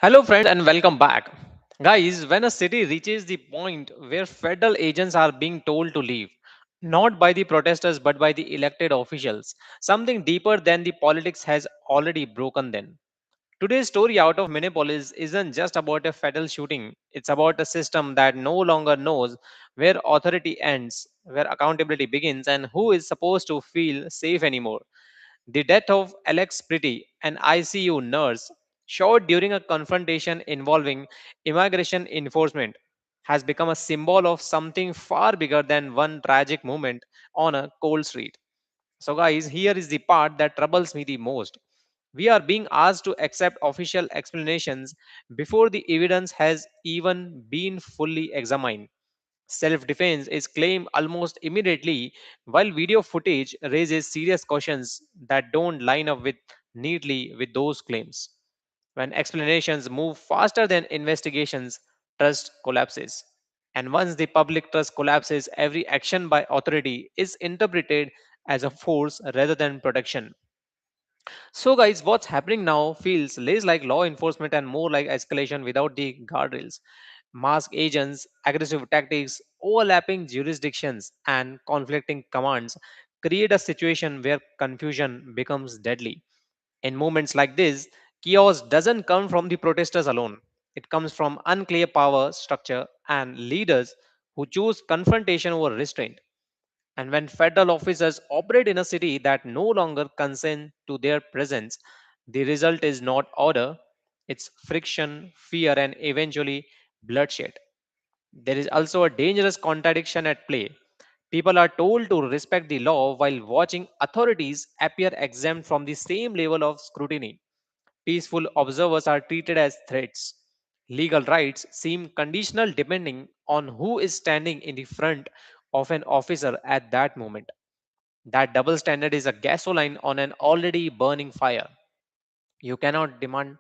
Hello, friends, and welcome back. Guys, when a city reaches the point where federal agents are being told to leave, not by the protesters but by the elected officials, something deeper than the politics has already broken then. Today's story out of Minneapolis isn't just about a fatal shooting, it's about a system that no longer knows where authority ends, where accountability begins, and who is supposed to feel safe anymore. The death of Alex Pretty, an ICU nurse, shot during a confrontation involving immigration enforcement, has become a symbol of something far bigger than one tragic moment on a cold street. So, guys, here is the part that troubles me the most. We are being asked to accept official explanations before the evidence has even been fully examined. Self defense is claimed almost immediately, while video footage raises serious questions that don't line up with neatly with those claims. When explanations move faster than investigations, trust collapses. And once the public trust collapses, every action by authority is interpreted as a force rather than protection. So, guys, what's happening now feels less like law enforcement and more like escalation without the guardrails. Masked agents, aggressive tactics, overlapping jurisdictions, and conflicting commands create a situation where confusion becomes deadly. In moments like this, chaos doesn't come from the protesters alone. It comes from unclear power structure and leaders who choose confrontation over restraint. And when federal officers operate in a city that no longer consent to their presence, the result is not order, it's friction, fear, and eventually bloodshed. There is also a dangerous contradiction at play. People are told to respect the law while watching authorities appear exempt from the same level of scrutiny. Peaceful observers are treated as threats. Legal rights seem conditional depending on who is standing in the front of an officer at that moment. That double standard is a gasoline on an already burning fire. You cannot demand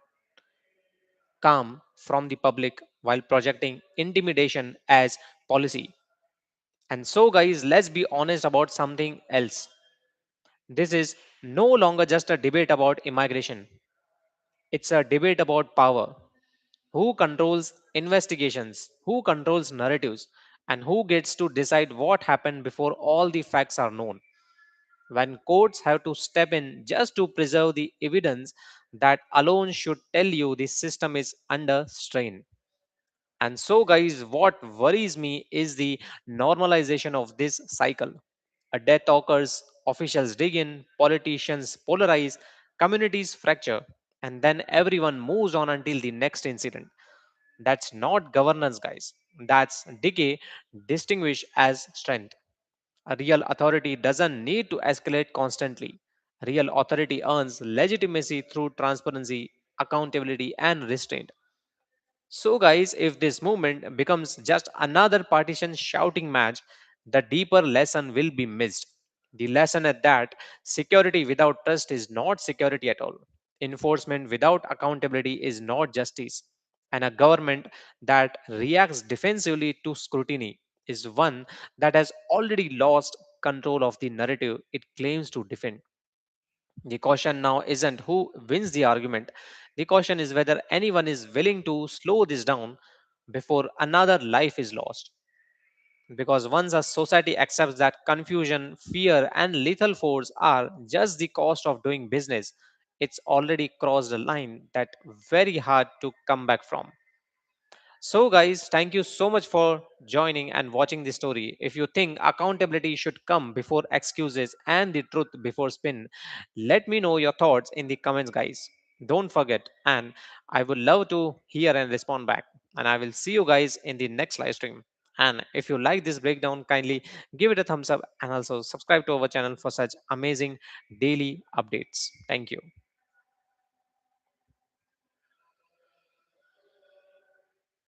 calm from the public while projecting intimidation as policy. And so, guys, let's be honest about something else. This is no longer just a debate about immigration, it's a debate about power. Who controls investigations? Who controls narratives? And who gets to decide what happened before all the facts are known? When courts have to step in just to preserve the evidence, that alone should tell you the system is under strain. And so, guys, what worries me is the normalization of this cycle. A death occurs, officials dig in, politicians polarize, communities fracture, and then everyone moves on until the next incident. That's not governance, guys. That's decay distinguished as strength. A real authority doesn't need to escalate constantly. Real authority earns legitimacy through transparency, accountability, and restraint. So, guys, if this movement becomes just another partisan shouting match, the deeper lesson will be missed. The lesson at that security without trust is not security at all. Enforcement without accountability is not justice. And a government that reacts defensively to scrutiny is one that has already lost control of the narrative it claims to defend. The question now isn't who wins the argument. The question is whether anyone is willing to slow this down before another life is lost. Because once a society accepts that confusion, fear, and lethal force are just the cost of doing business, it's already crossed a line that very hard to come back from. So, guys, thank you so much for joining and watching this story. If you think accountability should come before excuses and the truth before spin, let me know your thoughts in the comments, guys. Don't forget, and I would love to hear and respond back. And I will see you guys in the next live stream. And if you like this breakdown, kindly give it a thumbs up and also subscribe to our channel for such amazing daily updates. Thank you.